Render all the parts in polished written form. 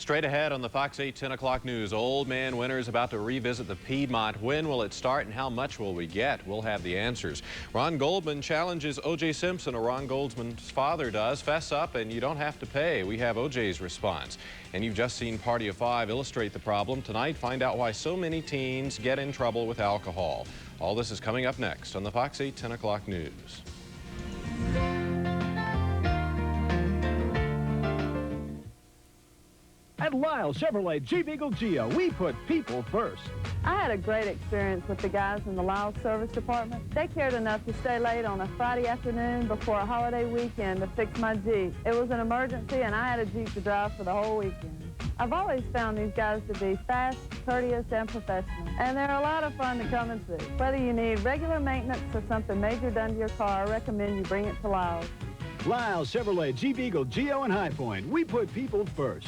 Straight ahead on the Fox 8 10 o'clock news, Old Man Winter is about to revisit the Piedmont. When will it start and how much will we get? We'll have the answers. Ron Goldman challenges O.J. Simpson, or Ron Goldman's father does. Fess up and you don't have to pay. We have O.J.'s response. And you've just seen Party of Five illustrate the problem. Tonight, find out why so many teens get in trouble with alcohol. All this is coming up next on the Fox 8 10 o'clock news. At Lyle Chevrolet Jeep Eagle Geo, we put people first. I had a great experience with the guys in the Lyle service department. They cared enough to stay late on a Friday afternoon before a holiday weekend to fix my Jeep. It was an emergency and I had a Jeep to drive for the whole weekend. I've always found these guys to be fast, courteous, and professional. And they're a lot of fun to come and see. Whether you need regular maintenance or something major done to your car, I recommend you bring it to Lyle's. Lyle Chevrolet Jeep Eagle Geo and High Point, we put people first.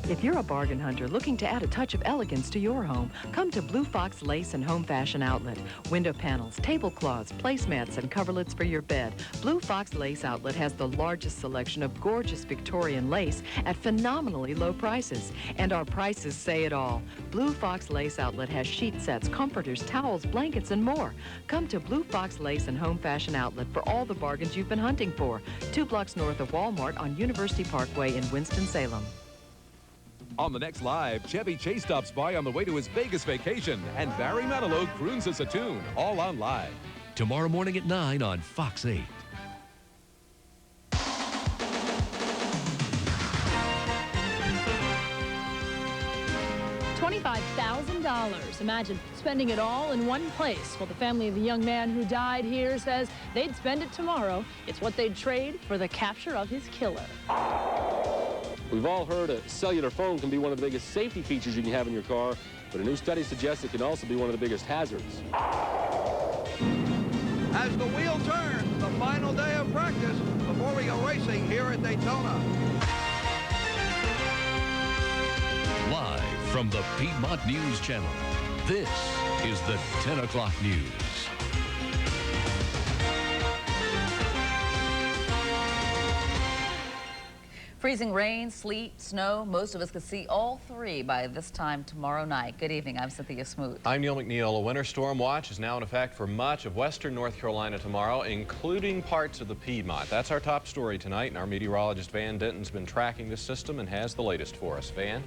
If you're a bargain hunter looking to add a touch of elegance to your home, come to Blue Fox Lace and Home Fashion Outlet. Window panels, tablecloths, placemats, and coverlets for your bed. Blue Fox Lace Outlet has the largest selection of gorgeous Victorian lace at phenomenally low prices. And our prices say it all. Blue Fox Lace Outlet has sheet sets, comforters, towels, blankets, and more. Come to Blue Fox Lace and Home Fashion Outlet for all the bargains you've been hunting for. 2 blocks north of Walmart on University Parkway in Winston, Salem. On the next Live, Chevy Chase stops by on the way to his Vegas vacation, and Barry Manilow croons us a tune, all on Live. Tomorrow morning at 9 on Fox 8. $25,000. Imagine spending it all in one place. Well, the family of the young man who died here says they'd spend it tomorrow. It's what they'd trade for the capture of his killer. We've all heard a cellular phone can be one of the biggest safety features you can have in your car, but a new study suggests it can also be one of the biggest hazards. As the wheel turns, the final day of practice before we go racing here at Daytona. Live from the Piedmont News Channel, this is the 10 o'clock news. Freezing rain, sleet, snow. Most of us could see all three by this time tomorrow night. Good evening. I'm Cynthia Smoot. I'm Neil McNeil. A winter storm watch is now in effect for much of western North Carolina tomorrow, including parts of the Piedmont. That's our top story tonight, and our meteorologist Van Denton's been tracking this system and has the latest for us. Van?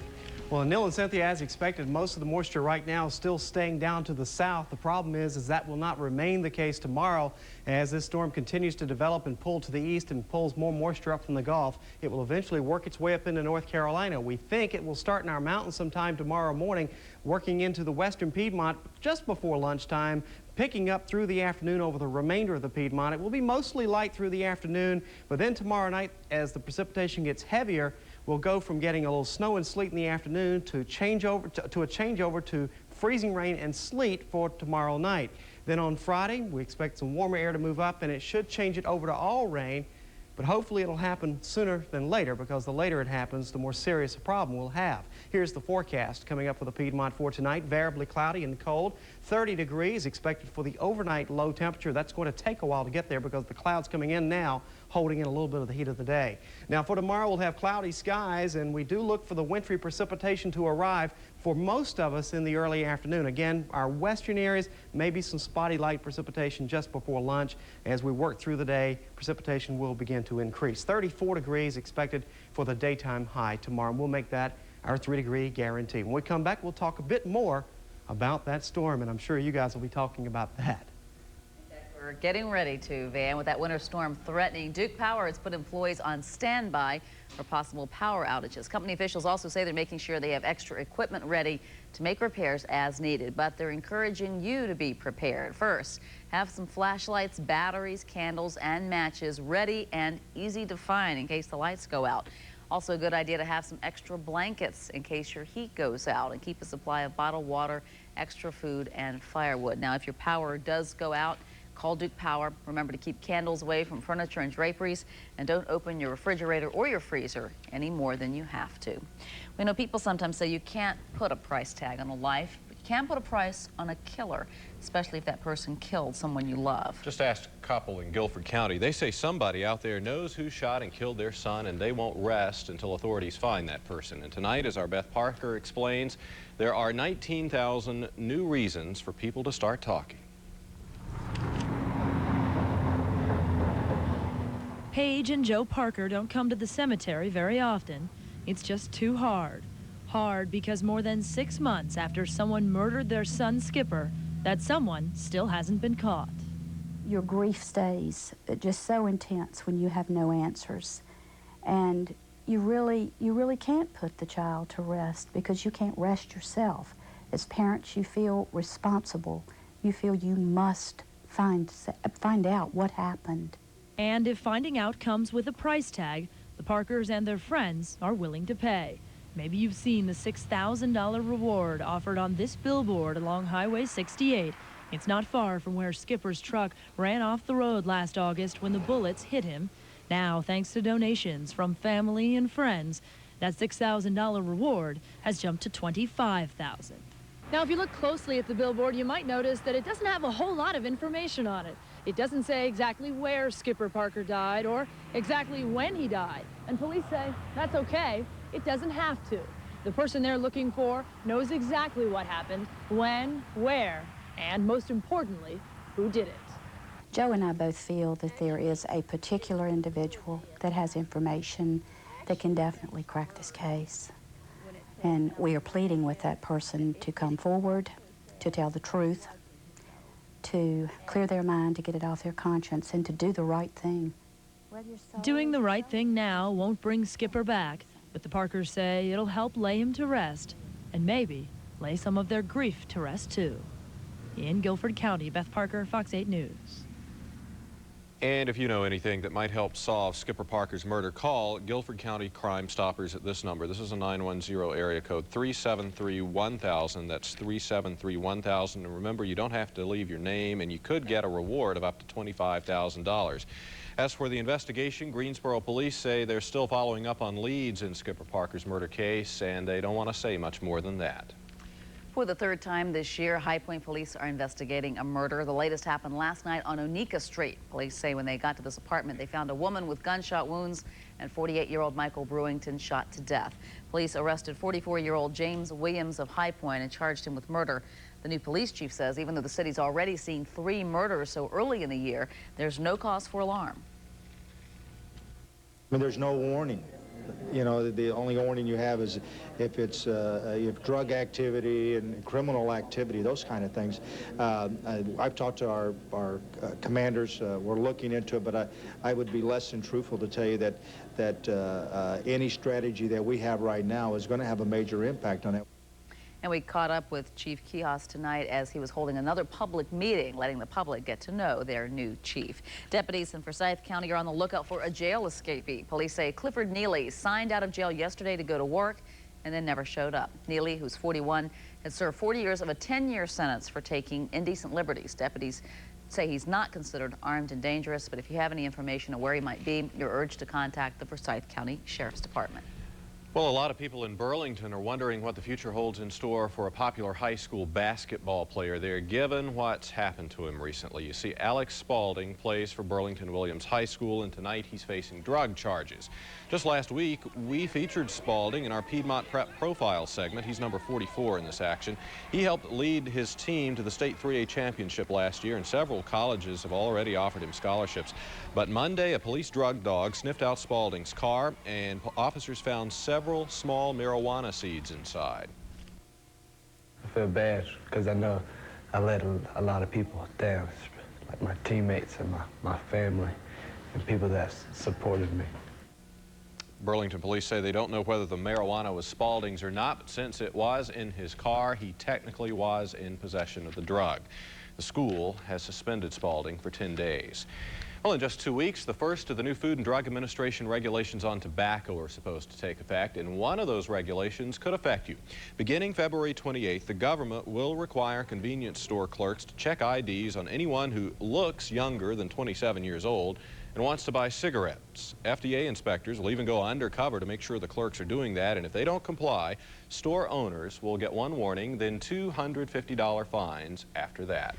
Well, Neil and Cynthia, as expected, most of the moisture right now is still staying down to the south. The problem is that will not remain the case tomorrow. As this storm continues to develop and pull to the east and pulls more moisture up from the Gulf, it will eventually work its way up into North Carolina. We think it will start in our mountains sometime tomorrow morning, working into the western Piedmont just before lunchtime, picking up through the afternoon over the remainder of the Piedmont. It will be mostly light through the afternoon, but then tomorrow night, as the precipitation gets heavier, we'll go from getting a little snow and sleet in the afternoon to a changeover to freezing rain and sleet for tomorrow night. Then on Friday, we expect some warmer air to move up, and it should change it over to all rain, but hopefully it'll happen sooner than later, because the later it happens, the more serious a problem we'll have. Here's the forecast coming up for the Piedmont for tonight. Variably cloudy and cold. 30 degrees expected for the overnight low temperature. That's going to take a while to get there because the clouds coming in now holding in a little bit of the heat of the day. Now for tomorrow, we'll have cloudy skies, and we do look for the wintry precipitation to arrive for most of us in the early afternoon. Again, our western areas, maybe some spotty light precipitation just before lunch. As we work through the day, precipitation will begin to increase. 34 degrees expected for the daytime high tomorrow. We'll make that our 3-degree guarantee. When we come back, we'll talk a bit more about that storm, and I'm sure you guys will be talking about that. We're getting ready to, Van, with that winter storm threatening. Duke Power has put employees on standby for possible power outages. Company officials also say they're making sure they have extra equipment ready to make repairs as needed, but they're encouraging you to be prepared. First, have some flashlights, batteries, candles, and matches ready and easy to find in case the lights go out. Also a good idea to have some extra blankets in case your heat goes out, and keep a supply of bottled water, extra food, and firewood. Now, if your power does go out, call Duke Power. Remember to keep candles away from furniture and draperies, and don't open your refrigerator or your freezer any more than you have to. We know people sometimes say you can't put a price tag on a life, but you can put a price on a killer, especially if that person killed someone you love. Just asked a couple in Guilford County. They say somebody out there knows who shot and killed their son, and they won't rest until authorities find that person. And tonight, as our Beth Parker explains, there are 19,000 new reasons for people to start talking. Paige and Joe Parker don't come to the cemetery very often. It's just too hard. Hard because more than 6 months after someone murdered their son Skipper, that someone still hasn't been caught. Your grief stays just so intense when you have no answers. And you really can't put the child to rest because you can't rest yourself. As parents, you feel responsible. You feel you must find out what happened. And if finding out comes with a price tag, the Parkers and their friends are willing to pay. Maybe you've seen the $6,000 reward offered on this billboard along Highway 68. It's not far from where Skipper's truck ran off the road last August when the bullets hit him. Now, thanks to donations from family and friends, that $6,000 reward has jumped to $25,000. Now, if you look closely at the billboard, you might notice that it doesn't have a whole lot of information on it. It doesn't say exactly where Skipper Parker died or exactly when he died. And police say that's okay. It doesn't have to. The person they're looking for knows exactly what happened, when, where, and most importantly, who did it. Joe and I both feel that there is a particular individual that has information that can definitely crack this case. And we are pleading with that person to come forward, to tell the truth, to clear their mind, to get it off their conscience, and to do the right thing. Doing the right thing now won't bring Skipper back, but the Parkers say it'll help lay him to rest, and maybe lay some of their grief to rest too. In Guilford County, Beth Parker, Fox 8 News. And if you know anything that might help solve Skipper Parker's murder, call Guilford County Crime Stoppers at this number. This is a 910 area code 373-1000. That's 373-1000. And remember, you don't have to leave your name, and you could get a reward of up to $25,000. As for the investigation, Greensboro police say they're still following up on leads in Skipper Parker's murder case, and they don't want to say much more than that. For the third time this year, High Point police are investigating a murder. The latest happened last night on Onika Street. Police say when they got to this apartment, they found a woman with gunshot wounds and 48-year-old Michael Brewington shot to death. Police arrested 44-year-old James Williams of High Point and charged him with murder. The new police chief says even though the city's already seen 3 murders so early in the year, there's no cause for alarm. I mean, there's no warning. You know, the only warning you have is if it's if drug activity and criminal activity, those kind of things. I've talked to our commanders. We're looking into it, but I would be less than truthful to tell you that any strategy that we have right now is going to have a major impact on it. And we caught up with Chief Quijos tonight as he was holding another public meeting, letting the public get to know their new chief. Deputies in Forsyth County are on the lookout for a jail escapee. Police say Clifford Neely signed out of jail yesterday to go to work and then never showed up. Neely, who's 41, had served 40 years of a 10-year sentence for taking indecent liberties. Deputies say he's not considered armed and dangerous, but if you have any information on where he might be, you're urged to contact the Forsyth County Sheriff's Department. Well, a lot of people in Burlington are wondering what the future holds in store for a popular high school basketball player there, given what's happened to him recently. You see, Alex Spalding plays for Burlington Williams High School, and tonight he's facing drug charges. Just last week, we featured Spalding in our Piedmont Prep Profile segment. He's number 44 in this action. He helped lead his team to the state 3A championship last year, and several colleges have already offered him scholarships. But Monday, a police drug dog sniffed out Spalding's car, and officers found several small marijuana seeds inside. I feel bad because I know I let a lot of people down, like my teammates and my family and people that supported me. Burlington police say they don't know whether the marijuana was Spalding's or not, but since it was in his car, he technically was in possession of the drug. The school has suspended Spalding for 10 days. Well, in just 2 weeks, the first of the new Food and Drug Administration regulations on tobacco are supposed to take effect, and one of those regulations could affect you. Beginning February 28th, the government will require convenience store clerks to check IDs on anyone who looks younger than 27 years old and wants to buy cigarettes. FDA inspectors will even go undercover to make sure the clerks are doing that, and if they don't comply, store owners will get one warning, then $250 fines after that.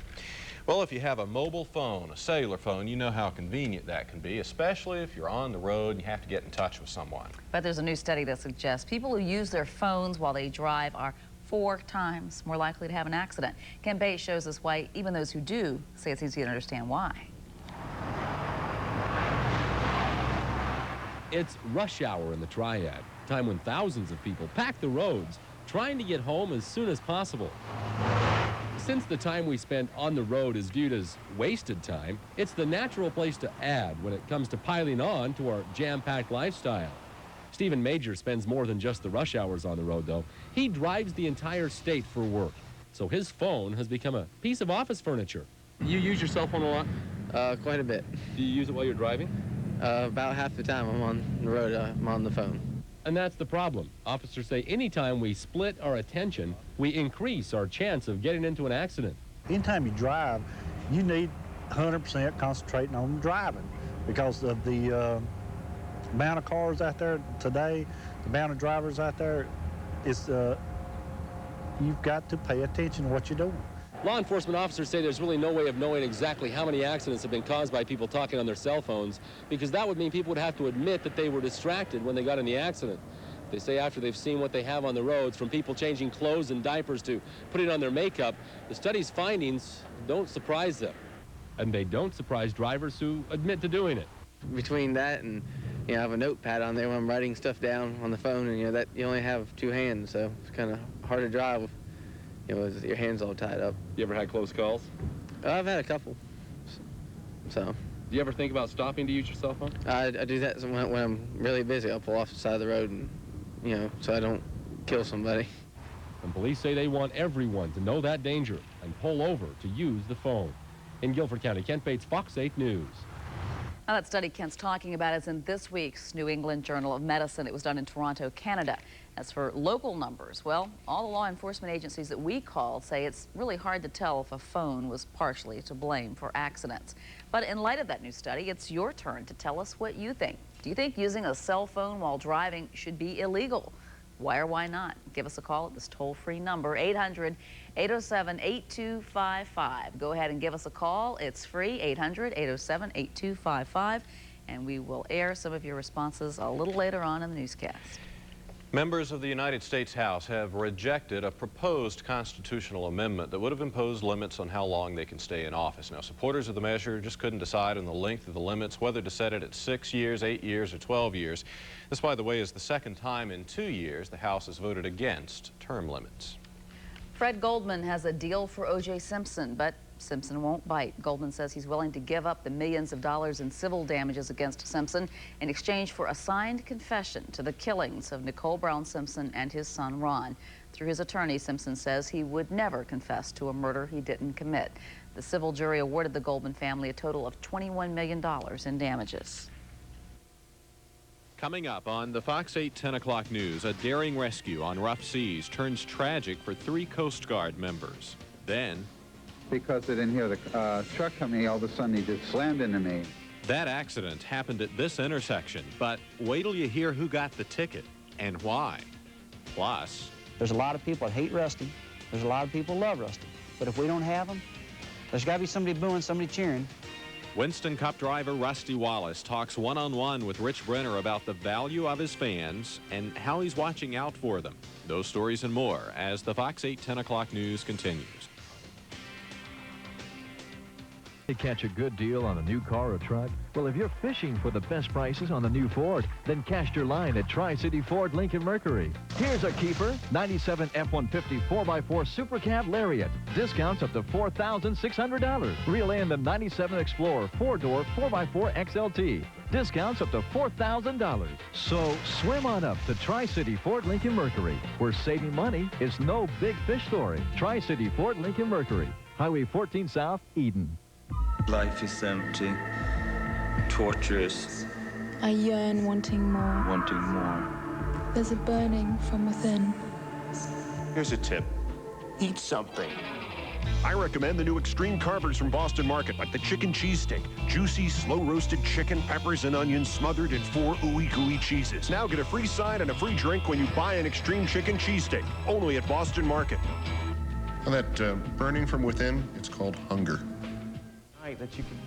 Well, if you have a mobile phone, a cellular phone, you know how convenient that can be, especially if you're on the road and you have to get in touch with someone. But there's a new study that suggests people who use their phones while they drive are 4 times more likely to have an accident. Ken Bates shows us why even those who do say it's easy to understand why. It's rush hour in the Triad, time when thousands of people pack the roads, trying to get home as soon as possible. Since the time we spend on the road is viewed as wasted time, it's the natural place to add when it comes to piling on to our jam-packed lifestyle. Stephen Major spends more than just the rush hours on the road, though. He drives the entire state for work, so his phone has become a piece of office furniture. You use your cell phone a lot? Quite a bit. Do you use it while you're driving? About half the time I'm on the road, I'm on the phone. And that's the problem. Officers say anytime we split our attention, we increase our chance of getting into an accident. Anytime you drive, you need 100% concentrating on driving because of the amount of cars out there today, the amount of drivers out there, you've got to pay attention to what you're doing. Law enforcement officers say there's really no way of knowing exactly how many accidents have been caused by people talking on their cell phones, because that would mean people would have to admit that they were distracted when they got in the accident. They say after they've seen what they have on the roads, from people changing clothes and diapers to putting on their makeup, the study's findings don't surprise them. And they don't surprise drivers who admit to doing it. Between that and, I have a notepad on there when I'm writing stuff down on the phone, and, that you only have 2 hands, so it's kind of hard to drive with your hands all tied up. You ever had close calls? I've had a couple, so. Do you ever think about stopping to use your cell phone? I do that when I'm really busy. I'll pull off the side of the road and, so I don't kill somebody. And police say they want everyone to know that danger and pull over to use the phone. In Guilford County, Kent Bates, Fox 8 News. Now, that study Kent's talking about is in this week's New England Journal of Medicine. It was done in Toronto, Canada. As for local numbers, well, all the law enforcement agencies that we called say it's really hard to tell if a phone was partially to blame for accidents. But in light of that new study, it's your turn to tell us what you think. Do you think using a cell phone while driving should be illegal? Why or why not? Give us a call at this toll-free number, 800-807-8255. Go ahead and give us a call. It's free, 800-807-8255, and we will air some of your responses a little later on in the newscast. Members of the United States House have rejected a proposed constitutional amendment that would have imposed limits on how long they can stay in office. Now, supporters of the measure just couldn't decide on the length of the limits, whether to set it at 6 years, 8 years, or 12 years. This, by the way, is the second time in 2 years the House has voted against term limits. Fred Goldman has a deal for O.J. Simpson, but Simpson won't bite. Goldman says he's willing to give up the millions of dollars in civil damages against Simpson in exchange for a signed confession to the killings of Nicole Brown Simpson and his son Ron. Through his attorney, Simpson says he would never confess to a murder he didn't commit. The civil jury awarded the Goldman family a total of $21 million in damages. Coming up on the Fox 8 10 o'clock news, a daring rescue on rough seas turns tragic for 3 Coast Guard members. Then, because they didn't hear the truck coming, all of a sudden he just slammed into me. That accident happened at this intersection, but wait till you hear who got the ticket and why. Plus, there's a lot of people that hate Rusty. There's a lot of people who love Rusty. But if we don't have him, there's got to be somebody booing, somebody cheering. Winston Cup driver Rusty Wallace talks one-on-one with Rich Brenner about the value of his fans and how he's watching out for them. Those stories and more as the Fox 8 10 o'clock news continues. To catch a good deal on a new car or truck? Well, if you're fishing for the best prices on the new Ford, then cast your line at Tri-City Ford Lincoln Mercury. Here's a keeper, 97 F-150 4x4 Super Cab Lariat. Discounts up to $4,600. Reel in the 97 Explorer 4-door 4x4 XLT. Discounts up to $4,000. So swim on up to Tri-City Ford Lincoln Mercury, where saving money is no big fish story. Tri-City Ford Lincoln Mercury, Highway 14 South, Eden. Life is empty, torturous. I yearn, wanting more. Wanting more. There's a burning from within. Here's a tip. Eat something. I recommend the new extreme carvers from Boston Market, like the chicken cheese stick. Juicy, slow-roasted chicken, peppers, and onions smothered in 4 ooey-gooey cheeses. Now get a free side and a free drink when you buy an extreme chicken cheese stick. Only at Boston Market. And that burning from within, it's called hunger. That you can.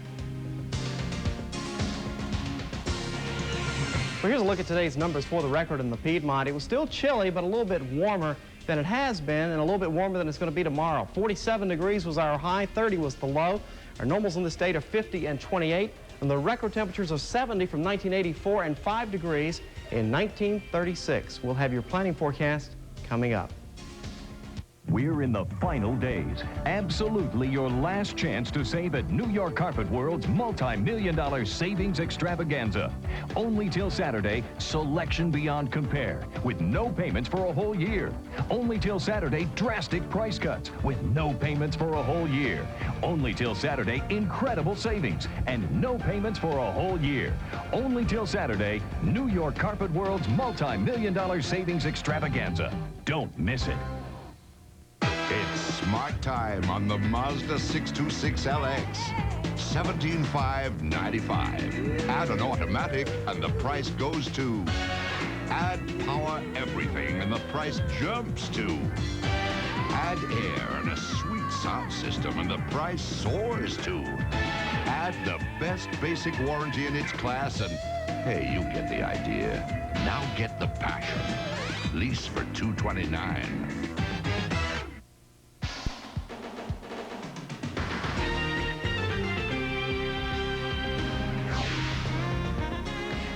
Well, here's a look at today's numbers for the record in the Piedmont. It was still chilly, but a little bit warmer than it has been, and a little bit warmer than it's going to be tomorrow. 47 degrees was our high, 30 was the low. Our normals in the state are 50 and 28, and the record temperatures are 70 from 1984 and 5 degrees in 1936. We'll have your planning forecast coming up. We're in the final days. Absolutely your last chance to save at New York Carpet World's multi-million-dollar savings extravaganza. Only till Saturday, selection beyond compare with no payments for a whole year. Only till Saturday, drastic price cuts with no payments for a whole year. Only till Saturday, incredible savings and no payments for a whole year. Only till Saturday, New York Carpet World's multi-million-dollar savings extravaganza. Don't miss it. It's smart time on the Mazda 626LX. $17,595. Add an automatic and the price goes to. Add power everything and the price jumps to. Add air and a sweet sound system and the price soars to. Add the best basic warranty in its class and, hey, you get the idea. Now get the passion. Lease for $229.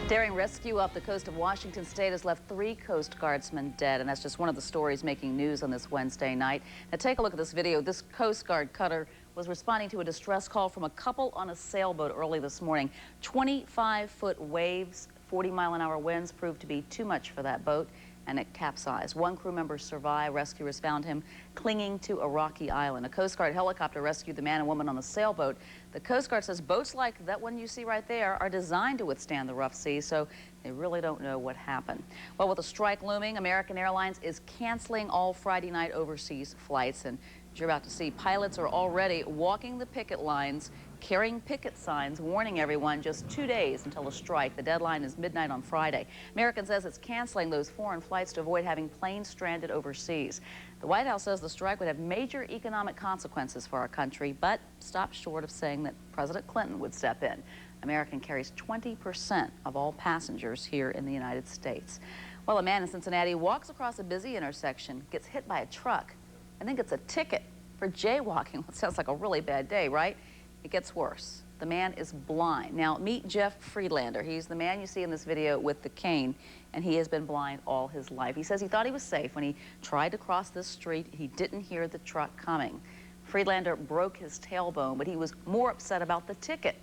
Daring rescue off the coast of Washington State has left 3 Coast Guardsmen dead, and that's just one of the stories making news on this Wednesday night. Now take a look at this video. This Coast Guard cutter was responding to a distress call from a couple on a sailboat early this morning. 25-foot waves, 40-mile-an-hour winds proved to be too much for that boat, and it capsized. One crew member survived. Rescuers found him clinging to a rocky island. A Coast Guard helicopter rescued the man and woman on the sailboat. The Coast Guard says boats like that one you see right there are designed to withstand the rough seas, so they really don't know what happened. Well, with a strike looming, American Airlines is canceling all Friday night overseas flights, and as you're about to see, pilots are already walking the picket lines, carrying picket signs, warning everyone just 2 days until the strike. The deadline is midnight on Friday. American says it's canceling those foreign flights to avoid having planes stranded overseas. The White House says the strike would have major economic consequences for our country, but stopped short of saying that President Clinton would step in. American carries 20% of all passengers here in the United States. Well, a man in Cincinnati walks across a busy intersection, gets hit by a truck, and then gets a ticket for jaywalking. It sounds like a really bad day, right? It gets worse. The man is blind. Now, meet Jeff Friedlander. He's the man you see in this video with the cane, and he has been blind all his life. He says he thought he was safe when he tried to cross this street. He didn't hear the truck coming. Friedlander broke his tailbone, but he was more upset about the ticket.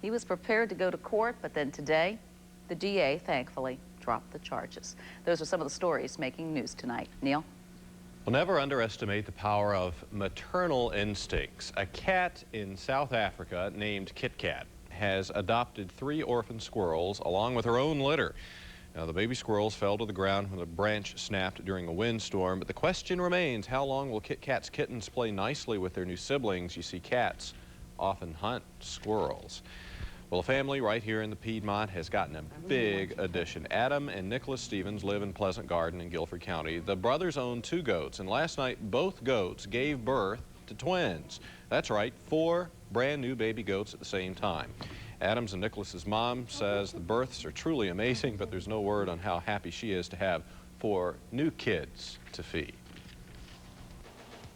He was prepared to go to court, but then today, the DA, thankfully, dropped the charges. Those are some of the stories making news tonight. Neil? Well, never underestimate the power of maternal instincts. A cat in South Africa named Kit Kat has adopted 3 orphan squirrels along with her own litter. Now, the baby squirrels fell to the ground when a branch snapped during a windstorm, but the question remains, how long will Kit Kat's kittens play nicely with their new siblings? You see, cats often hunt squirrels. Well, a family right here in the Piedmont has gotten a big addition. Adam and Nicholas Stevens live in Pleasant Garden in Guilford County. The brothers own 2 goats, and last night both goats gave birth to twins. That's right, 4 brand new baby goats at the same time. Adam's and Nicholas's mom says the births are truly amazing, but there's no word on how happy she is to have 4 new kids to feed.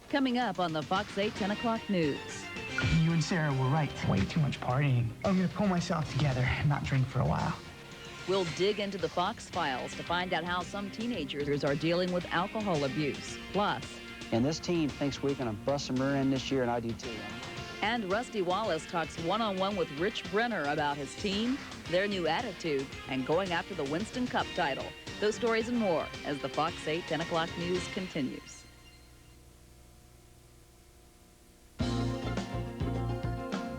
Coming up on the Fox 8 10 o'clock news. You and Sarah were right. Way too much partying. I'm gonna pull myself together and not drink for a while. We'll dig into the Fox files to find out how some teenagers are dealing with alcohol abuse. Plus, And this team thinks we're gonna bust some rear end this year, and I do too. and Rusty Wallace talks one-on-one with Rich Brenner about his team, their new attitude, and going after the Winston Cup title. Those stories and more as the Fox 8 10 o'clock news continues.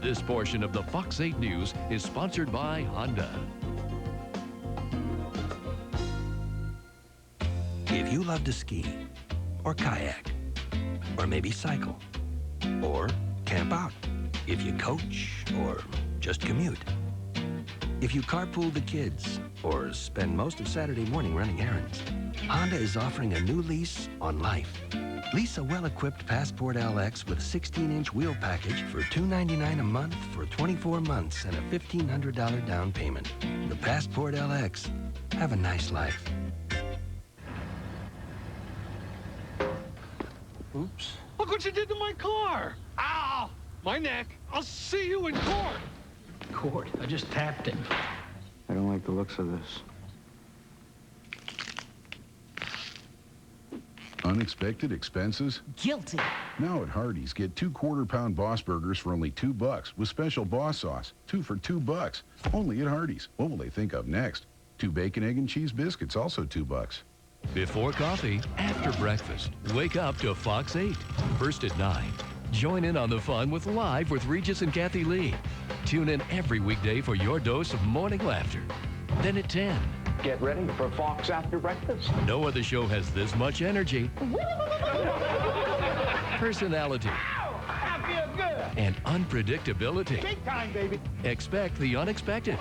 This portion of the Fox 8 News is sponsored by Honda. If you love to ski, or kayak, or maybe cycle, or camp out, if you coach or just commute, if you carpool the kids or spend most of Saturday morning running errands, Honda is offering a new lease on life. Lease a well-equipped Passport LX with a 16-inch wheel package for $299 a month for 24 months and a $1,500 down payment. The Passport LX. Have a nice life. Oops. Look what you did to my car. Ow! My neck. I'll see you in court. Court? I just tapped him. I don't like the looks of this. Unexpected expenses? Guilty. Now at Hardee's, get 2 quarter-pound Boss Burgers for only $2 with special Boss sauce. 2 for $2. Only at Hardee's. What will they think of next? 2 bacon, egg, and cheese biscuits, also $2. Before coffee, after breakfast, wake up to Fox 8. First at 9. Join in on the fun with Live with Regis and Kathy Lee. Tune in every weekday for your dose of morning laughter. Then at 10. Get ready for Fox After Breakfast. No other show has this much energy, personality, I feel good. and unpredictability. Big time, baby. Expect the unexpected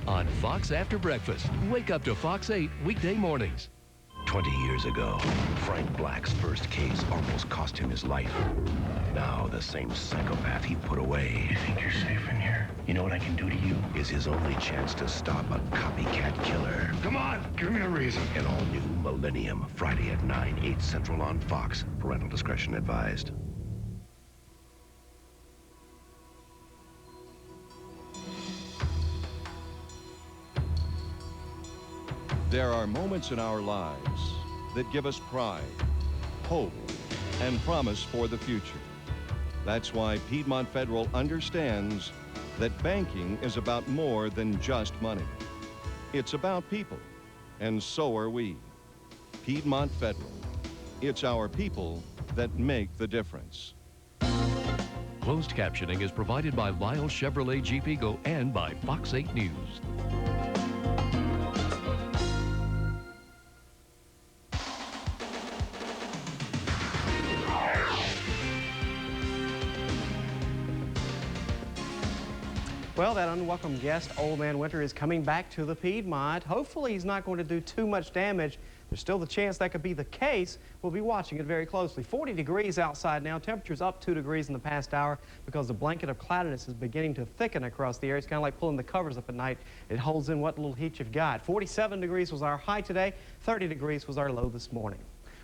on Fox After Breakfast. Wake up to Fox 8 weekday mornings. 20 years ago, Frank Black's first case almost cost him his life. Now the same psychopath he put away. You think you're safe in here? You know what I can do to you? Is his only chance to stop a copycat killer. Come on, give me a reason. An all-new Millennium, Friday at 9, 8 Central on Fox. Parental discretion advised. There are moments in our lives that give us pride, hope, and promise for the future. That's why Piedmont Federal understands that banking is about more than just money. It's about people, and so are we. Piedmont Federal. It's our people that make the difference. Closed captioning is provided by Lyle Chevrolet Jeep Eagle and by Fox 8 News. Well, that unwelcome guest, Old Man Winter, is coming back to the Piedmont. Hopefully he's not going to do too much damage. There's still the chance that could be the case. We'll be watching it very closely. 40 degrees outside now. Temperature's up 2 degrees in the past hour because the blanket of cloudiness is beginning to thicken across the area. It's kind of like pulling the covers up at night. It holds in what little heat you've got. 47 degrees was our high today. 30 degrees was our low this morning.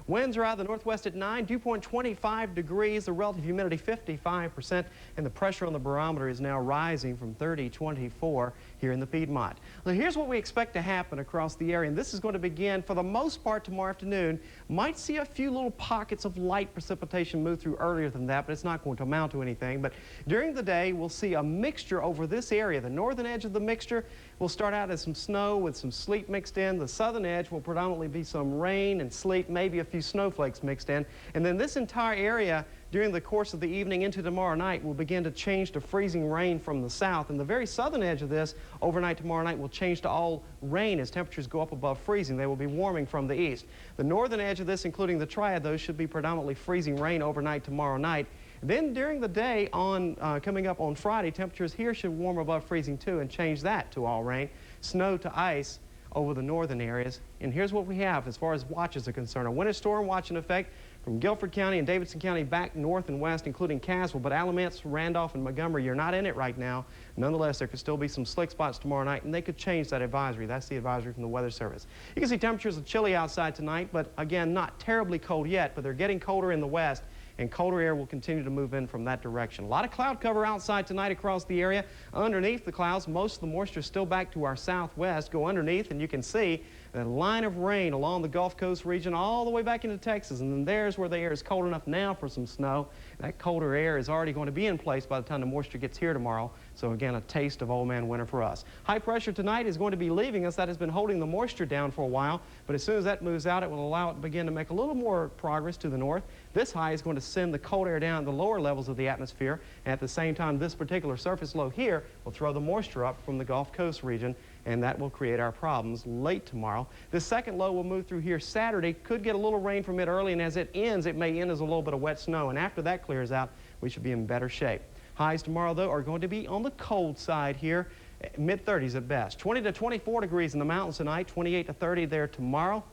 Winds are out of the northwest at 9, dew point 25 degrees, the relative humidity 55%, and the pressure on the barometer is now rising from 30-24 here in the Piedmont. Now, here's what we expect to happen across the area, and this is going to begin for the most part tomorrow afternoon. Might see a few little pockets of light precipitation move through earlier than that, but it's not going to amount to anything. But during the day, we'll see a mixture over this area. The northern edge of the mixture will start out as some snow with some sleet mixed in. The southern edge will predominantly be some rain and sleet, maybe a few snowflakes mixed in. And then this entire area during the course of the evening into tomorrow night will begin to change to freezing rain from the south. And the very southern edge of this overnight tomorrow night will change to all rain as temperatures go up above freezing. They will be warming from the east. The northern edge of this, including the Triad, those should be predominantly freezing rain overnight tomorrow night. Then during the day on coming up on Friday, temperatures here should warm above freezing too and change that to all rain. Snow to ice over the northern areas. And here's what we have as far as watches are concerned. A winter storm watch in effect from Guilford County and Davidson County back north and west, including Caswell, but Alamance, Randolph, and Montgomery, you're not in it right now. Nonetheless, there could still be some slick spots tomorrow night, and they could change that advisory. That's the advisory from the Weather Service. You can see temperatures are chilly outside tonight, but again, not terribly cold yet, but they're getting colder in the west, and colder air will continue to move in from that direction. A lot of cloud cover outside tonight across the area. Underneath the clouds, most of the moisture is still back to our southwest. Go underneath, and you can see that line of rain along the Gulf Coast region all the way back into Texas. And then there's where the air is cold enough now for some snow. That colder air is already going to be in place by the time the moisture gets here tomorrow. So again, a taste of old man winter for us. High pressure tonight is going to be leaving us. That has been holding the moisture down for a while. But as soon as that moves out, it will allow it to begin to make a little more progress to the north. This high is going to send the cold air down to the lower levels of the atmosphere. And at the same time, this particular surface low here will throw the moisture up from the Gulf Coast region. and that will create our problems late tomorrow. The second low will move through here Saturday. Could get a little rain from it early, and as it ends, it may end as a little bit of wet snow, and after that clears out, we should be in better shape. Highs tomorrow, though, are going to be on the cold side here, mid-30s at best. 20 to 24 degrees in the mountains tonight, 28 to 30 there tomorrow,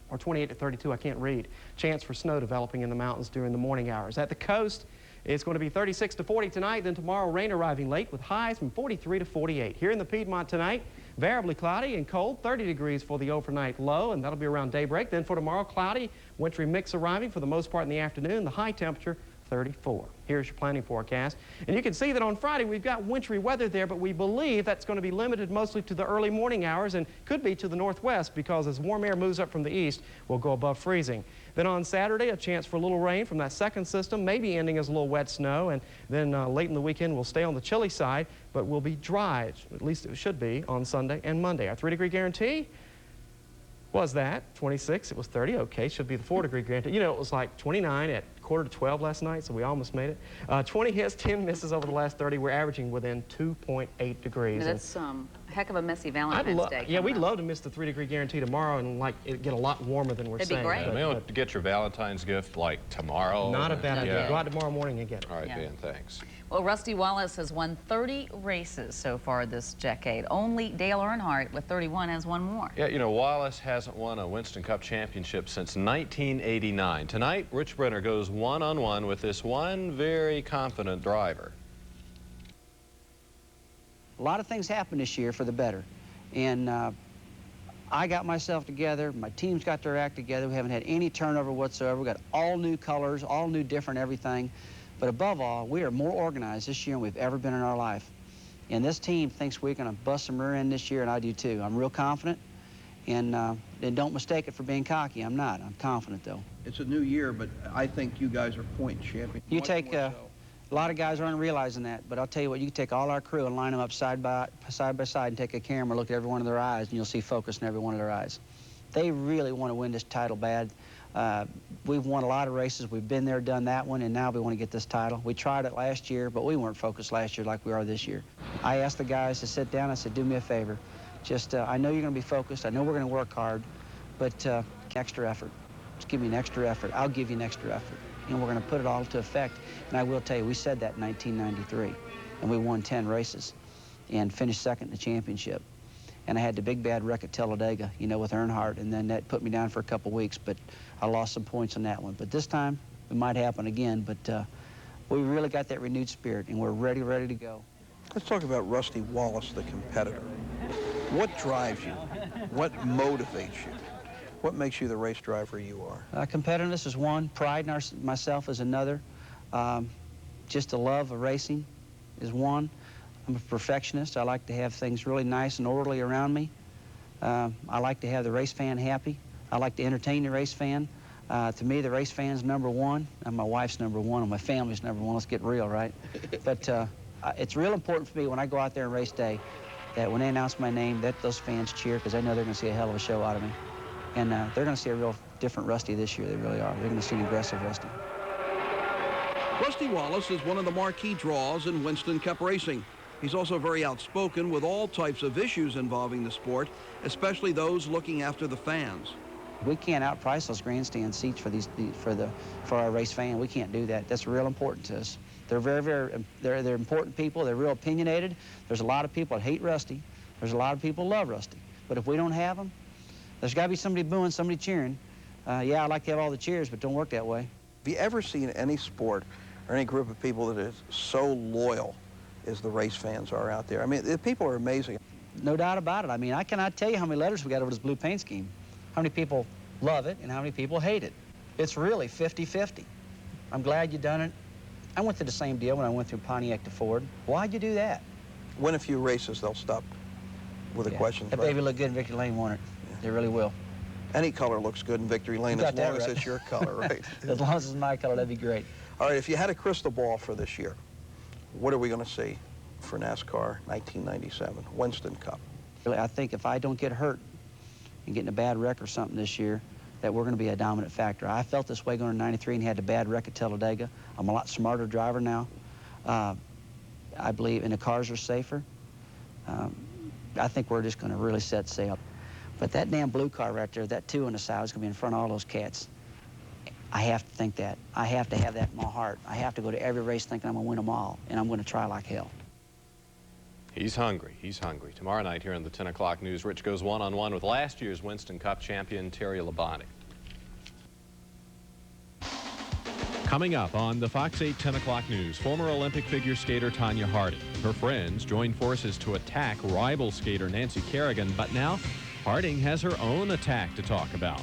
or 28 to 32, I can't read. Chance for snow developing in the mountains during the morning hours. At the coast, it's going to be 36 to 40 tonight, then tomorrow rain arriving late with highs from 43 to 48. Here in the Piedmont tonight, variably cloudy and cold, 30 degrees for the overnight low, and that'll be around daybreak. Then for tomorrow, cloudy, wintry mix arriving for the most part in the afternoon, the high temperature 34. Here's your planning forecast. And you can see that on Friday we've got wintry weather there, but we believe that's going to be limited mostly to the early morning hours and could be to the northwest because as warm air moves up from the east, we'll go above freezing. Then on Saturday, a chance for a little rain from that second system, maybe ending as a little wet snow, and then late in the weekend we'll stay on the chilly side, but we'll be dry, at least it should be, on Sunday and Monday. Our 3-degree guarantee was that 26, it was 30, okay, should be the 4-degree guarantee. You know, it was like 29 at quarter to 12 last night, so we almost made it. 20 hits, 10 misses over the last 30. We're averaging within 2.8 degrees. Now that's a heck of a messy Valentine's Day. Yeah, we'd love to miss the 3-degree guarantee tomorrow and like it get a lot warmer than we're saying. That'd be great. Maybe get your Valentine's gift like tomorrow. Not a bad idea. Go out tomorrow morning and get it. All right, Ben, thanks. Well, Rusty Wallace has won 30 races so far this decade. Only Dale Earnhardt with 31 has won more. Yeah, you know, Wallace hasn't won a Winston Cup championship since 1989. Tonight, Rich Brenner goes one-on-one with this one very confident driver. A lot of things happened this year for the better. And I got myself together. My team's got their act together. We haven't had any turnover whatsoever. We got all new colors, all new different everything. But above all, we are more organized this year than we've ever been in our life. And this team thinks we're going to bust some rear end this year, and I do too. I'm real confident. And don't mistake it for being cocky. I'm not. I'm confident, though. It's a new year, but I think you guys are point champions. You take a lot of guys aren't realizing that, but I'll tell you what, you can take all our crew and line them up side by side and take a camera, look at every one of their eyes, and you'll see focus in every one of their eyes. They really want to win this title bad. We've won a lot of races. We've been there, done that one, and now we want to get this title. We tried it last year, but we weren't focused last year like we are this year. I asked the guys to sit down. I said, do me a favor. Just, I know you're going to be focused. I know we're going to work hard, but extra effort. Just give me an extra effort. I'll give you an extra effort. And we're going to put it all to effect. And I will tell you, we said that in 1993, and we won 10 races and finished second in the championship. And I had the big bad wreck at Talladega, you know, with Earnhardt, and then that put me down for a couple weeks, but I lost some points on that one. But this time, it might happen again, but we really got that renewed spirit, and we're ready to go. Let's talk about Rusty Wallace, the competitor. What drives you? What motivates you? What makes you the race driver you are? Competitiveness is one. Pride in myself is another. Just a love of racing is one. I'm a perfectionist. I like to have things really nice and orderly around me. I like to have the race fan happy. I like to entertain the race fan. To me, the race fan's number one, and my wife's number one, and my family's number one. Let's get real, right? But it's real important for me when I go out there on race day that when they announce my name, that those fans cheer because they know they're going to see a hell of a show out of me. And they're going to see a real different Rusty this year. They really are. They're going to see an aggressive Rusty. Rusty Wallace is one of the marquee draws in Winston Cup racing. He's also very outspoken with all types of issues involving the sport, especially those looking after the fans. We can't outprice those grandstand seats for our race fan. We can't do that. That's real important to us. They're they're important people. They're real opinionated. There's a lot of people that hate Rusty. There's a lot of people that love Rusty. But if we don't have them, there's got to be somebody booing, somebody cheering. Yeah, I'd like to have all the cheers, but don't work that way. Have you ever seen any sport or any group of people that is so loyal as the race fans are out there? I mean, the people are amazing. No doubt about it. I mean, I cannot tell you how many letters we got over this blue paint scheme. How many people love it and how many people hate it. It's really 50-50. I'm glad you done it. I went through the same deal when I went through Pontiac to Ford. Why'd you do that? Win a few races, they'll stop with the questions. That baby look good in Victory Lane, won't it? Yeah. They really will. Any color looks good in Victory Lane as long as it's your color, right? As long as it's my color, that'd be great. All right, if you had a crystal ball for this year, what are we going to see for NASCAR 1997, Winston Cup? I think if I don't get hurt and get in a bad wreck or something this year, that we're going to be a dominant factor. I felt this way going to 93 and had a bad wreck at Talladega. I'm a lot smarter driver now. I believe, and the cars are safer. I think we're just going to really set sail. But that damn blue car right there, that 2 on the side, is going to be in front of all those cats. I have to think that. I have to have that in my heart. I have to go to every race thinking I'm going to win them all, and I'm going to try like hell. He's hungry. He's hungry. Tomorrow night here in the 10 o'clock news, Rich goes one-on-one with last year's Winston Cup champion, Terry Labonte. Coming up on the Fox 8 10 o'clock news, former Olympic figure skater Tanya Harding. Her friends join forces to attack rival skater Nancy Kerrigan, but now Harding has her own attack to talk about.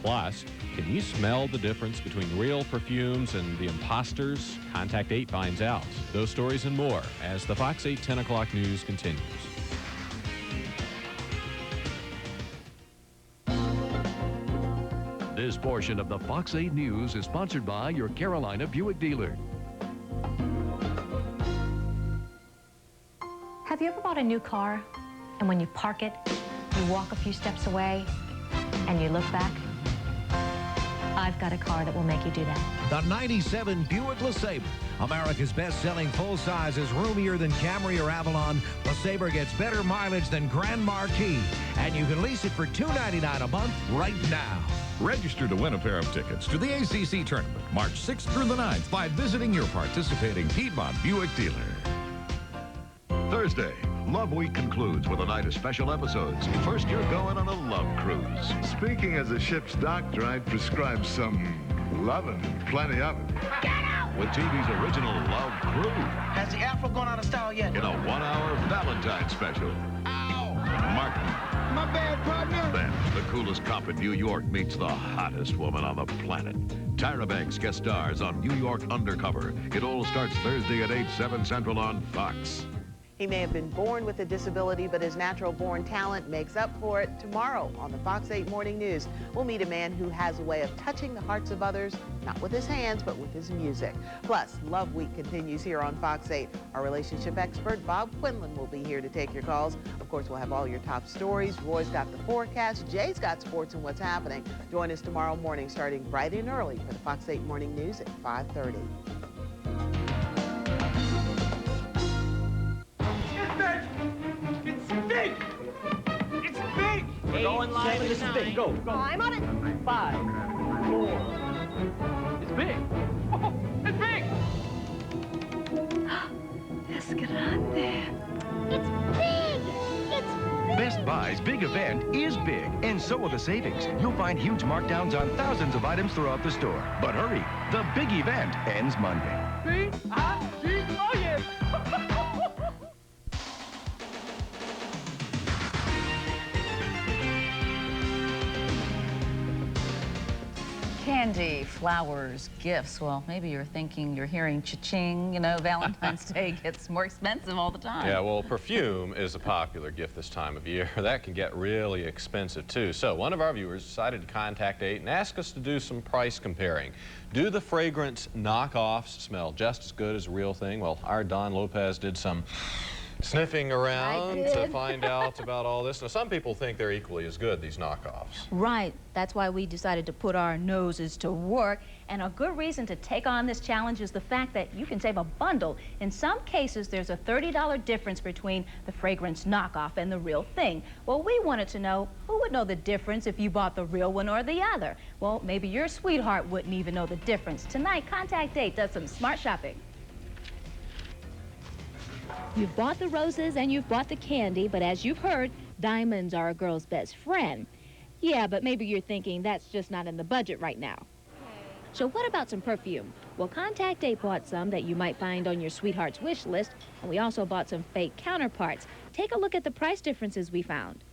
Plus, can you smell the difference between real perfumes and the imposters? Contact 8 finds out. Those stories and more as the Fox 8 10 o'clock news continues. This portion of the Fox 8 News is sponsored by your Carolina Buick dealer. Have you ever bought a new car, and when you park it, you walk a few steps away, and you look back? I've got a car that will make you do that. The 97 Buick LeSabre. America's best-selling full-size is roomier than Camry or Avalon. LeSabre gets better mileage than Grand Marquis. And you can lease it for $299 a month right now. Register to win a pair of tickets to the ACC tournament March 6th through the 9th by visiting your participating Piedmont Buick dealer. Thursday, Love Week concludes with a night of special episodes. First, you're going on a love cruise. Speaking as a ship's doctor, I'd prescribe some loving, plenty of it. With TV's original Love Crew. Has the Afro gone out of style yet? In a 1-hour Valentine's special. Ow! Martin. My bad, partner. Then, the coolest cop in New York meets the hottest woman on the planet. Tyra Banks guest stars on New York Undercover. It all starts Thursday at 8, 7 Central on Fox. He may have been born with a disability, but his natural-born talent makes up for it. Tomorrow on the Fox 8 Morning News, we'll meet a man who has a way of touching the hearts of others, not with his hands, but with his music. Plus, Love Week continues here on Fox 8. Our relationship expert, Bob Quinlan, will be here to take your calls. Of course, we'll have all your top stories. Roy's got the forecast. Jay's got sports and what's happening. Join us tomorrow morning, starting bright and early for the Fox 8 Morning News at 5:30. It's big! It's big! We're going live. 7, this is big. Go. I'm on it. 5, 4. It's big. Oh, it's big! Let's get on there. It's big! It's big! Best Buy's big event is big, and so are the savings. You'll find huge markdowns on thousands of items throughout the store. But hurry, the big event ends Monday. B-I-G, oh yeah! Candy, flowers, gifts. Well, maybe you're thinking, you're hearing cha-ching, you know, Valentine's Day gets more expensive all the time. Yeah, well, perfume is a popular gift this time of year. That can get really expensive, too. So one of our viewers decided to contact 8 and ask us to do some price comparing. Do the fragrance knockoffs smell just as good as a real thing? Well, our Don Lopez did some sniffing around to find out about all this. Now, some people think they're equally as good, these knockoffs. Right. That's why we decided to put our noses to work. And a good reason to take on this challenge is the fact that you can save a bundle. In some cases, there's a $30 difference between the fragrance knockoff and the real thing. Well, we wanted to know who would know the difference if you bought the real one or the other. Well, maybe your sweetheart wouldn't even know the difference. Tonight, Contact 8 does some smart shopping. You've bought the roses and you've bought the candy, but as you've heard, diamonds are a girl's best friend. Yeah, but maybe you're thinking that's just not in the budget right now. So what about some perfume? Well, Contact 8 bought some that you might find on your sweetheart's wish list, and we also bought some fake counterparts. Take a look at the price differences we found.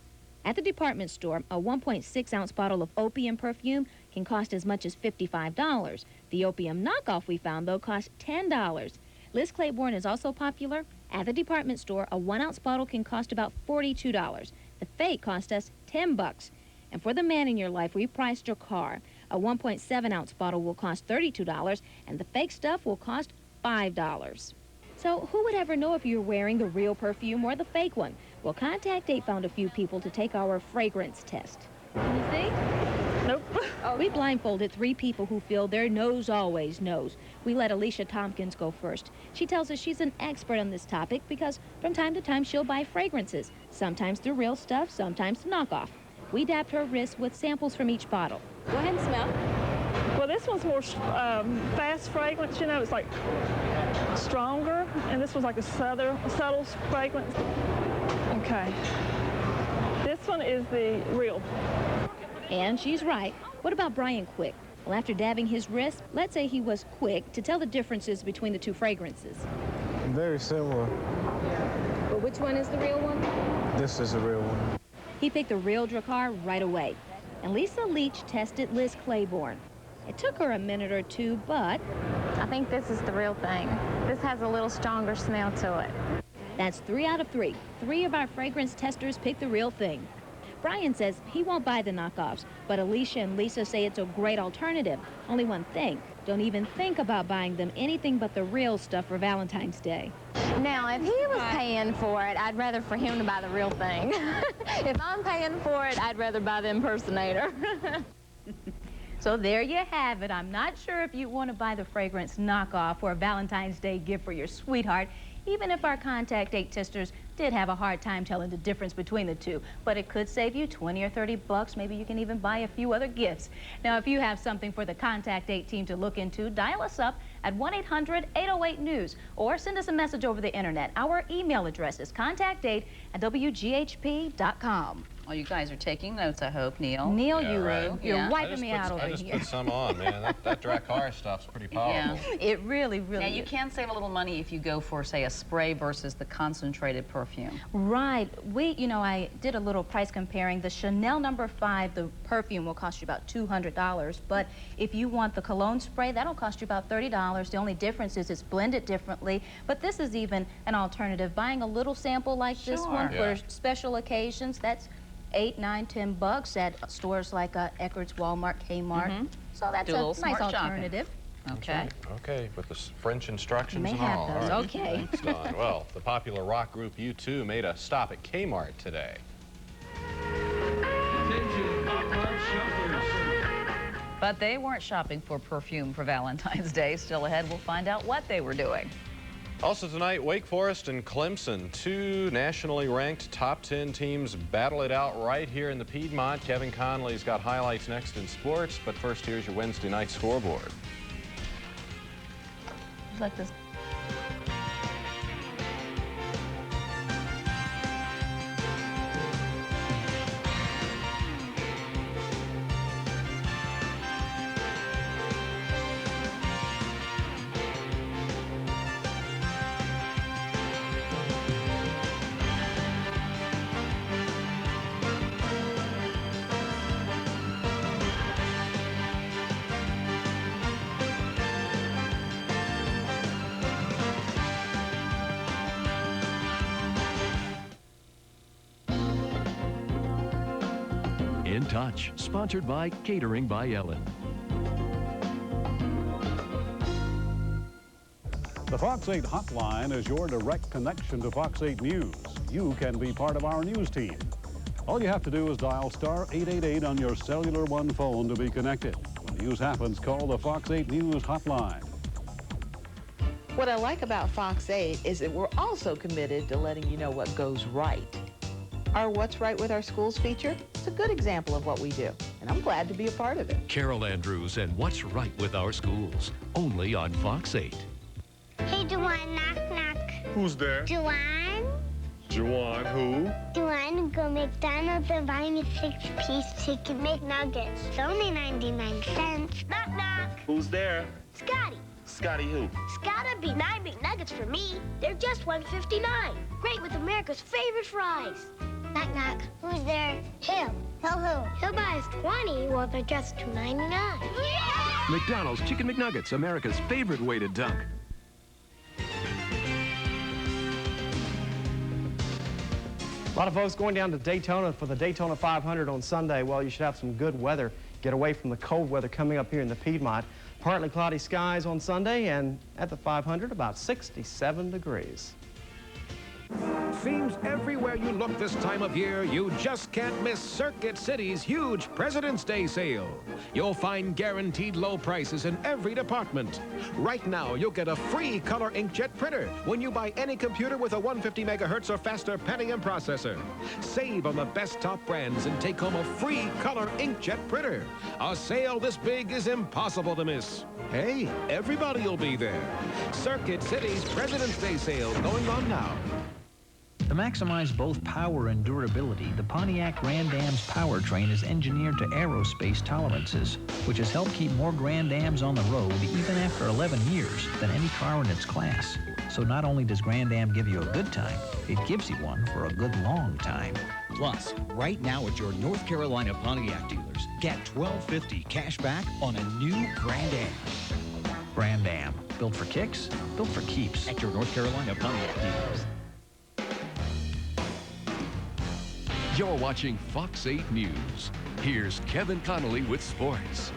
At the department store, a 1.6-ounce bottle of opium perfume can cost as much as $55. The opium knockoff we found, though, cost $10. Liz Claiborne is also popular. At the department store, a 1-ounce bottle can cost about $42. The fake cost us $10. And for the man in your life, we priced your car. A 1.7-ounce bottle will cost $32, and the fake stuff will cost $5. So who would ever know if you're wearing the real perfume or the fake one? Well, Contact 8 found a few people to take our fragrance test. Can you see? Nope. We blindfolded 3 people who feel their nose always knows. We let Alicia Tompkins go first. She tells us she's an expert on this topic because from time to time she'll buy fragrances, sometimes the real stuff, sometimes the knockoff. We dabbed her wrist with samples from each bottle. Go ahead and smell. Well, this one's more fast fragrance, you know, it's like stronger, and this one's like a subtle fragrance. Okay. This one is the real. And she's right. What about Brian Quick? Well, after dabbing his wrist, let's say he was quick to tell the differences between the 2 fragrances. Very similar. But which one is the real one? This is the real one. He picked the real Drakkar right away. And Lisa Leach tested Liz Claiborne. It took her a minute or 2, but I think this is the real thing. This has a little stronger smell to it. That's 3 out of 3. 3 of our fragrance testers picked the real thing. Brian says he won't buy the knockoffs, but Alicia and Lisa say it's a great alternative. Only one thing, don't even think about buying them anything but the real stuff for Valentine's Day. Now, if he was paying for it, I'd rather for him to buy the real thing. If I'm paying for it, I'd rather buy the impersonator. So there you have it. I'm not sure if you want to buy the fragrance knockoff for a Valentine's Day gift for your sweetheart, even if our contact date testers did have a hard time telling the difference between the 2. But it could save you 20 or 30 bucks. Maybe you can even buy a few other gifts. Now, if you have something for the contact date team to look into, dial us up at 1-800-808-NEWS or send us a message over the internet. Our email address is contactdate@WGHP.com. Well, you guys are taking notes, I hope, Neil. Neil, yeah, you're wiping me out over here. I just put some on, man. That Drakkar stuff's pretty powerful. Yeah. It really, really Now, you can save a little money if you go for, say, a spray versus the concentrated perfume. Right. I did a little price comparing. The Chanel No. 5, the perfume will cost you about $200. But if you want the cologne spray, that'll cost you about $30. The only difference is it's blended differently. But this is even an alternative. Buying a little sample like this one for special occasions, that's $8, $9, $10 at stores like Eckerd's, Walmart, Kmart. So that's a nice alternative. Okay. Okay, with the French instructions May and have all. those. All right. Okay. Thanks, Dawn. Well, the popular rock group U2 made a stop at Kmart today. But they weren't shopping for perfume for Valentine's Day. Still ahead, we'll find out what they were doing. Also tonight, Wake Forest and Clemson, 2 nationally ranked top 10 teams battle it out right here in the Piedmont. Kevin Conley's got highlights next in sports, but first here's your Wednesday night scoreboard. Just like this. In Touch, sponsored by Catering by Ellen. The Fox 8 hotline is your direct connection to Fox 8 News. You can be part of our news team. All you have to do is dial *888 on your Cellular One phone to be connected. When news happens, call the Fox 8 News hotline. What I like about Fox 8 is that we're also committed to letting you know what goes right. Our What's Right with Our Schools feature is a good example of what we do, and I'm glad to be a part of it. Carol Andrews and What's Right with Our Schools, only on Fox 8. Hey, Juwan, knock, knock. Who's there? Juwan? Juwan, who? Juwan, go McDonald's and buy me 6-piece chicken McNuggets. It's only 99 cents. Knock, knock. Who's there? Scotty. Scotty who? It's gotta be 9 McNuggets for me. They're just $1.59. Great with America's favorite fries. Knock, knock. Who's there? Him. He'll who? He'll buy us 20. Well, they're just $2.99. Yeah! McDonald's Chicken McNuggets, America's favorite way to dunk. A lot of folks going down to Daytona for the Daytona 500 on Sunday. Well, you should have some good weather. Get away from the cold weather coming up here in the Piedmont. Partly cloudy skies on Sunday, and at the 500, about 67 degrees. seems everywhere you look this time of year, you just can't miss Circuit City's huge President's Day sale. You'll find guaranteed low prices in every department. Right now, you'll get a free color inkjet printer when you buy any computer with a 150 megahertz or faster Pentium processor. Save on the best top brands and take home a free color inkjet printer. A sale this big is impossible to miss. Hey, everybody will be there. Circuit City's President's Day sale going on now. To maximize both power and durability, the Pontiac Grand Am's powertrain is engineered to aerospace tolerances, which has helped keep more Grand Ams on the road even after 11 years than any car in its class. So not only does Grand Am give you a good time, it gives you one for a good long time. Plus, right now at your North Carolina Pontiac dealers, get $12.50 cash back on a new Grand Am. Grand Am, built for kicks, built for keeps. At your North Carolina Pontiac dealers. You're watching Fox 8 News. Here's Kevin Connolly with sports.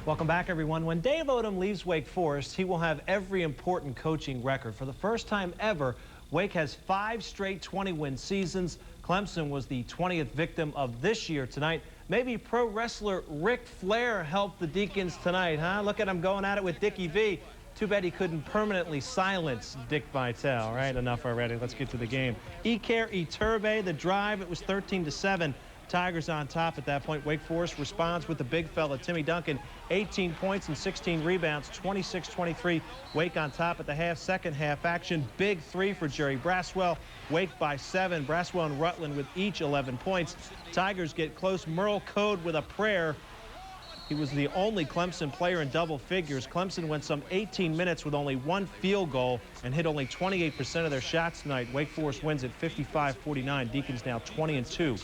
Welcome back, everyone. When Dave Odom leaves Wake Forest, he will have every important coaching record. For the first time ever, Wake has 5 straight 20-win seasons. Clemson was the 20th victim of this year tonight. Maybe pro wrestler Ric Flair helped the Deacons tonight, huh? Look at him going at it with Dickie V. Too bad he couldn't permanently silence Dick Vitale. All right, enough already. Let's get to the game. Iker Iturbe, the drive, it was 13-7. Tigers on top at that point. Wake Forest responds with the big fella, Timmy Duncan, 18 points and 16 rebounds, 26-23. Wake on top at the half. Second half action, big 3 for Jerry Braswell. Wake by 7. Braswell and Rutland with each 11 points. Tigers get close. Merle Code with a prayer. He was the only Clemson player in double figures. Clemson went some 18 minutes with only 1 field goal and hit only 28% of their shots tonight. Wake Forest wins at 55-49. Deacons now 20-2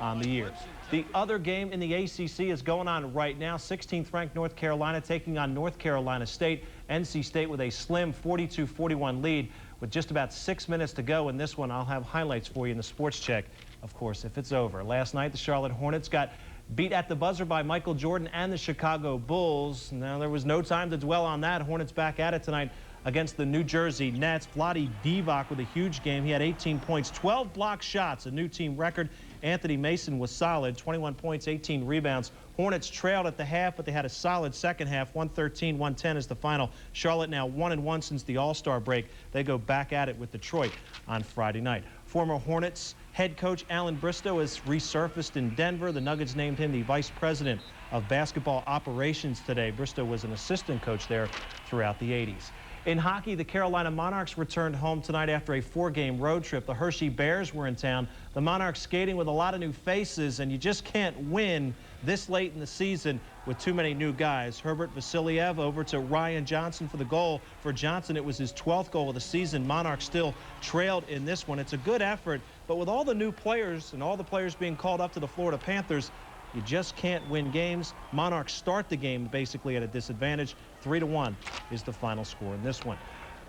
on the year. The other game in the ACC is going on right now. 16th ranked North Carolina taking on North Carolina State. NC State with a slim 42-41 lead with just about 6 minutes to go in this one. I'll have highlights for you in the sports check, of course, if it's over. Last night, the Charlotte Hornets got beat at the buzzer by Michael Jordan and the Chicago Bulls. Now, there was no time to dwell on that. Hornets back at it tonight against the New Jersey Nets. Vlade Divac with a huge game. He had 18 points, 12 block shots, a new team record. Anthony Mason was solid, 21 points, 18 rebounds. Hornets trailed at the half, but they had a solid second half. 113-110 is the final. Charlotte now 1-1 since the All-Star break. They go back at it with Detroit on Friday night. Former Hornets head coach Alan Bristow has resurfaced in Denver. The Nuggets named him the vice president of basketball operations today. Bristow was an assistant coach there throughout the 80s. In hockey, the Carolina Monarchs returned home tonight after a 4-game road trip. The Hershey Bears were in town. The Monarchs skating with a lot of new faces, and you just can't win this late in the season with too many new guys. Herbert Vasiliev over to Ryan Johnson for the goal. For Johnson, it was his 12th goal of the season. Monarchs still trailed in this one. It's a good effort, but with all the new players and all the players being called up to the Florida Panthers, you just can't win games. Monarchs start the game basically at a disadvantage. 3-1 is the final score in this one.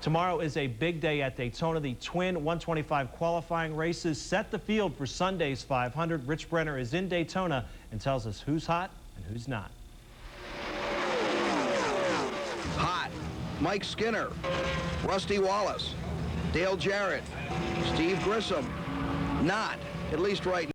Tomorrow is a big day at Daytona. The twin 125 qualifying races set the field for Sunday's 500. Rich Brenner is in Daytona and tells us who's hot and who's not. Hot, Mike Skinner, Rusty Wallace, Dale Jarrett, Steve Grissom. Not, at least right